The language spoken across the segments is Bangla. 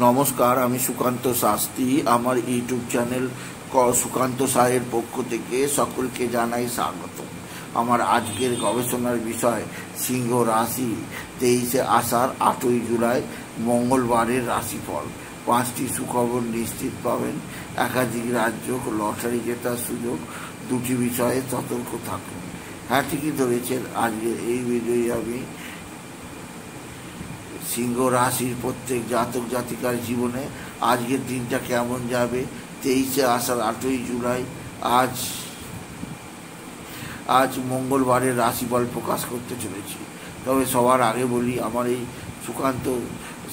নমস্কার, আমি সুকান্ত শাস্ত্রী। আমার ইউটিউব চ্যানেল সুকান্ত সাহের পক্ষ থেকে সকলকে জানাই স্বাগত। আমার আজকের গবেষণার বিষয় সিংহ রাশি, 23শে আষাঢ় 8ই জুলাই মঙ্গলবারের রাশিফল। 5টি সুখবর নিশ্চিত পাবেন, একাধিক রাজ্য, লটারি জেতার সুযোগ, 2টি বিষয়ে সতর্ক থাকুন। হ্যাঁ, ঠিকই ধরেছেন। আজকের এই ভিডিওয় আমি সিংহ রাশির প্রত্যেক জাতক জাতিকার জীবনে আজকের দিনটা কেমন যাবে, 23শে আষাঢ় 8ই জুলাই আজ মঙ্গলবারের রাশিফল প্রকাশ করতে চলেছি। তবে সবার আগে বলি, আমার এই সুকান্ত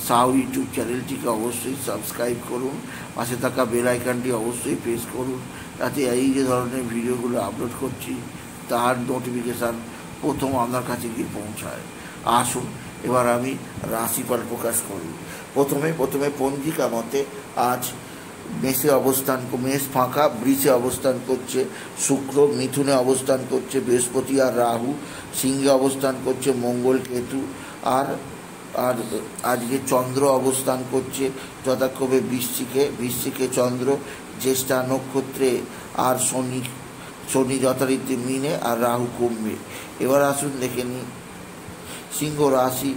সাউ ইউটিউব চ্যানেলটিকে অবশ্যই সাবস্ক্রাইব করুন, পাশে থাকা বেল আইকনটি অবশ্যই প্রেস করুন, যাতে এই যে ধরনের ভিডিওগুলো আপলোড করছি তার নোটিফিকেশান প্রথম আপনার কাছে গিয়ে পৌঁছায়। আসুন এবার আমি রাশিফল প্রকাশ করি। প্রথমে পঞ্জিকা মতে আজ মেষে অবস্থান, মেষ ফাঁকা, বৃষে অবস্থান করছে শুক্র, মিথুনে অবস্থান করছে বৃহস্পতি আর রাহু, সিংহে অবস্থান করছে মঙ্গল কেতু, আর আজকে চন্দ্র অবস্থান করছে যথাক্রমে বৃশ্চিকে চন্দ্র, জ্যেষ্ঠা নক্ষত্রে, আর শনি যথারীতি মিনে, আর রাহু কুম্ভে। এবার আসুন দেখে নিই সিংহ রাশি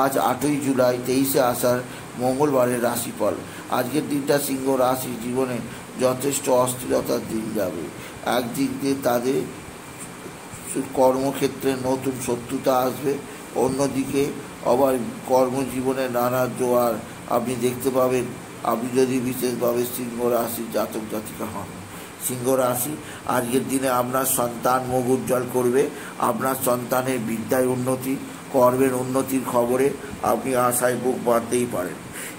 আজ 8ই জুলাই 23শে আষাঢ় মঙ্গলবারের রাশিফল। আজকের দিনটা সিংহ রাশির জীবনে যথেষ্ট অস্থিরতার দিন যাবে। একদিক দিয়ে তাদের কর্মক্ষেত্রে নতুন শত্রুতা আসবে, অন্যদিকে আবার কর্মজীবনে নানা জোয়ার আপনি দেখতে পাবেন, আপনি যদি বিশেষভাবে সিংহ রাশির জাতক জাতিকা হন। সিংহ রাশি আজকের দিনে আপনার সন্তান মুখ উজ্জ্বল করবে। আপনার সন্তানের বিদ্যায় উন্নতি, কর্মের উন্নতির খবরে আপনি আশায় বুক বাঁধতেই পারেন।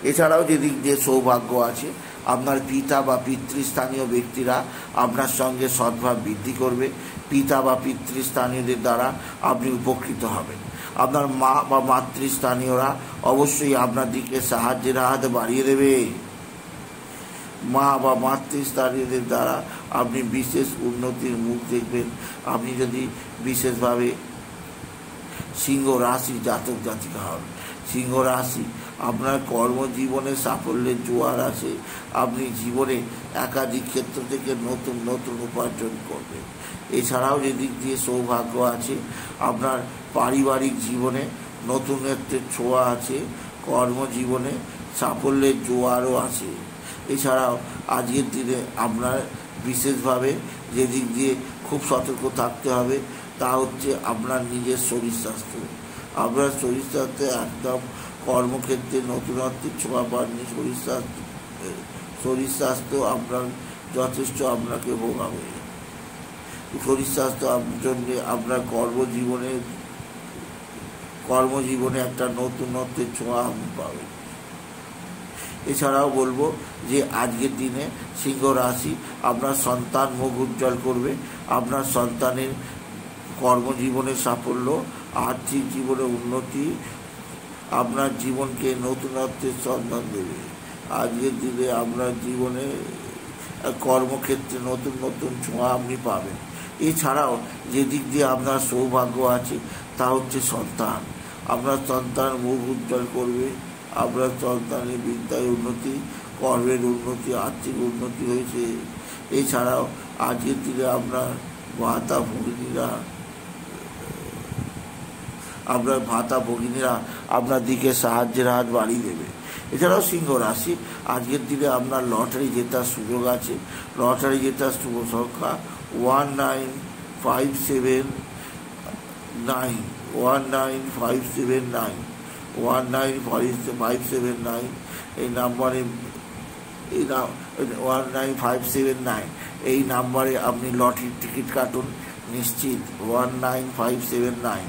এছাড়াও যেদিক দিয়ে সৌভাগ্য আছে, আপনার পিতা বা পিতৃস্থানীয় ব্যক্তিরা আপনার সঙ্গে সদ্ভাব বৃদ্ধি করবে। পিতা বা পিতৃস্থানীয়দের দ্বারা আপনি উপকৃত হবেন। আপনার মা বা মাতৃস্থানীয়রা অবশ্যই আপনার দিকে সাহায্যের হাত বাড়িয়ে দেবে। মা বা মাতৃস্থানীয়দের দ্বারা আপনি বিশেষ উন্নতির মুখ দেখবেন। আপনি যদি বিশেষভাবে সিংহ রাশি জাতক জাতিকা হন। সিংহ রাশি আপনার কর্মজীবনে সাফল্যের জোয়ার আছে। আপনি জীবনে একাধিক ক্ষেত্র থেকে নতুন উপার্জন করবেন। এছাড়াও যেদিক দিয়ে সৌভাগ্য আছে, আপনার পারিবারিক জীবনে নতুনত্বের ছোঁয়া আছে, কর্মজীবনে সাফল্যের জোয়ারও আছে। এছাড়াও আজকের দিনে আপনার বিশেষভাবে যেদিক দিয়ে খুব সতর্ক থাকতে হবে তা হচ্ছে আপনার নিজের শরীর স্বাস্থ্য। আপনার শরীর স্বাস্থ্যে একদম কর্মক্ষেত্রে নতুনত্বের ছোঁয়া পাননি। শরীর স্বাস্থ্য আপনার যথেষ্ট আপনাকে ভোগাবে। শরীর স্বাস্থ্য জন্য আপনার কর্মজীবনে একটা নতুনত্বের ছোঁয়া আপনি পাবেন। এছাড়াও বলবো যে আজকের দিনে সিংহ রাশি আপনার সন্তান মুখ উজ্জ্বল করবে। আপনার সন্তানের কর্মজীবনে সাফল্য, আর্থিক জীবনে উন্নতি, আপনার জীবনকে নতুনত্বের সন্ধান দেবে। আজকের দিনে আপনার জীবনে কর্মক্ষেত্রে নতুন ছোঁয়া আপনি পাবেন। এছাড়াও যেদিক দিয়ে আপনার সৌভাগ্য আছে তা হচ্ছে সন্তান। আপনার সন্তান মুখ উজ্জ্বল করবে। আপনার সন্তানের বিদ্যায় উন্নতি, কর্মের উন্নতি, আর্থিক উন্নতি হয়েছে। এছাড়াও আজকের দিনে আপনার ভাতা ভগিনীরা আপনার দিকে সাহায্যের হাত বাড়িয়ে দেবে। এছাড়াও সিংহ রাশি আজকের দিনে আপনার লটারি জেতার সুযোগ আছে। লটারি জেতার শুভ সংখ্যা 19579 এই নাম্বারে 19579 এই নাম্বারে আপনি লটারির টিকিট কাটুন। নিশ্চিত 19579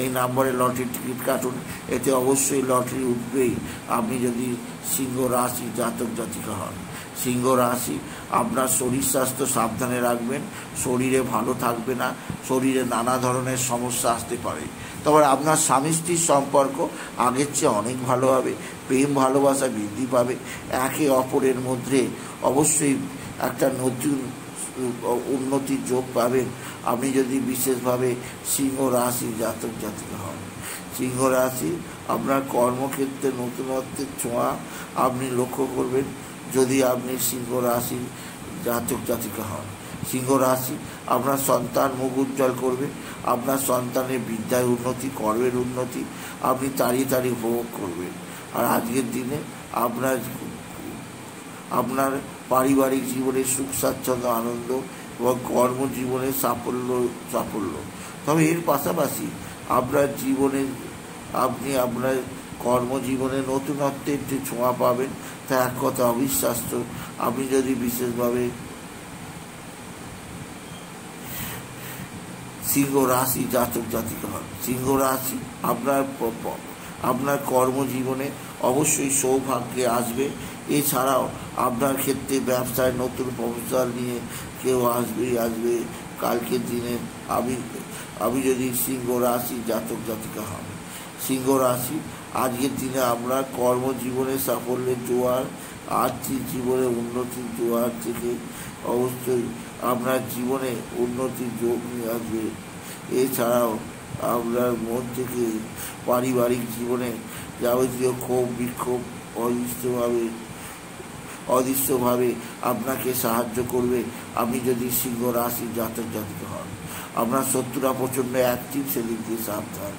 এই নাম্বারে লটারির টিকিট কাটুন। এতে অবশ্যই লটারি উঠবেই, আপনি যদি সিংহ রাশি জাতক জাতিকা হন। সিংহ রাশি আপনার শরীর স্বাস্থ্য সাবধানে রাখবেন। শরীরে ভালো থাকবে না, শরীরে নানা ধরনের সমস্যা আসতে পারে। তবে আপনার স্বামী স্ত্রীর সম্পর্ক আগের চেয়ে অনেক ভালো হবে। প্রেম ভালোবাসা বৃদ্ধি পাবে। একে অপরের মধ্যে অবশ্যই একটা নতুন উন্নতির যোগ পাবেন আপনি যদি বিশেষভাবে সিংহ রাশি জাতক জাতিকা হন। সিংহ রাশি, আপনার কর্মক্ষেত্রে নতুনত্বের ছোঁয়া আপনি লক্ষ্য করবেন যদি আপনি সিংহ রাশির জাতক জাতিকা হন। সিংহ রাশি, আপনার সন্তান মুখ উজ্জ্বল করবে, আপনার সন্তানের বিদ্যায় উন্নতি, কর্মের উন্নতি আপনি তাড়িয়ে উপভোগ করবেন। আর আজকের দিনে আপনার পারিবারিক জীবনে সুখ স্বাচ্ছন্দ্য আনন্দ এবং কর্মজীবনে সাফল্য। তবে এর পাশাপাশি আপনার আপনার কর্মজীবনে নতুনত্বের যে ছোঁয়া পাবেন তা এক কথা অবিশ্বাস্য। আপনি যদি বিশেষভাবে সিংহ রাশি জাতক জাতিকা হন। সিংহ রাশি, আপনার কর্মজীবনে অবশ্যই সৌভাগ্যে আসবে। এছাড়াও আপনার ক্ষেত্রে ব্যবসায় নতুন প্রপোজাল নিয়ে কেউ আসবে কালকের দিনে। আমি যদি সিংহ রাশি জাতক জাতিকা হন। সিংহ রাশি, আজকের দিনে আপনার কর্মজীবনে সাফল্যের জোয়ার, আর্থিক জীবনে উন্নতির জোয়ার থেকে অবশ্যই আপনার জীবনে উন্নতির যোগ নিয়ে আসবে। এছাড়াও আপনার মন থেকে পারিবারিক জীবনে যাবতীয় ক্ষোভ বিক্ষোভ অদৃশ্যভাবে আপনাকে সাহায্য করবে আপনি যদি সিংহ রাশি জাতক জাতিকা হন। আপনার শত্রুরা প্রচণ্ড অ্যাক্টিভ, সেদিক দিয়ে সাবধান।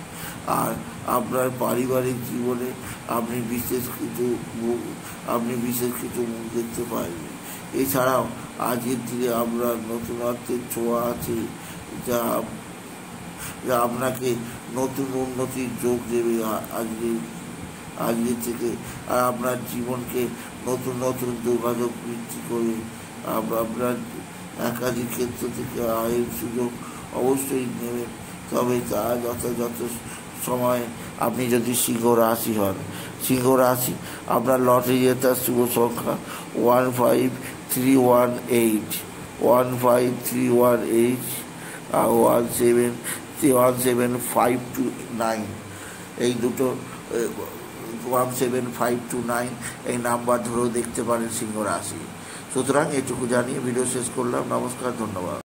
আর আপনার পারিবারিক জীবনে আপনি বিশেষ কিছু মুখ দেখতে পারবেন। এছাড়াও আজকের দিনে আপনার নতুনত্বের ছোঁয়া আছে যা আপনাকে নতুন উন্নতির যোগ দেবে আজকের থেকে। আর আপনার জীবনকে নতুন যোগাযোগ বৃদ্ধি করে আপনার একাধিক ক্ষেত্র থেকে আয়ের সুযোগ অবশ্যই নেবেন। তবে তা যথাযথ সময়ে আপনি যদি সিংহ রাশি হন। সিংহ রাশি, আপনার লটারি জেতার শুভ সংখ্যা 15318, 15318 আর 17529, এই দুটো 17529 এই নাম্বার ধরেও দেখতে পারেন সিংহ রাশি। সুতরাং এটুকু জানিয়ে ভিডিও শেষ করলাম। নমস্কার, ধন্যবাদ।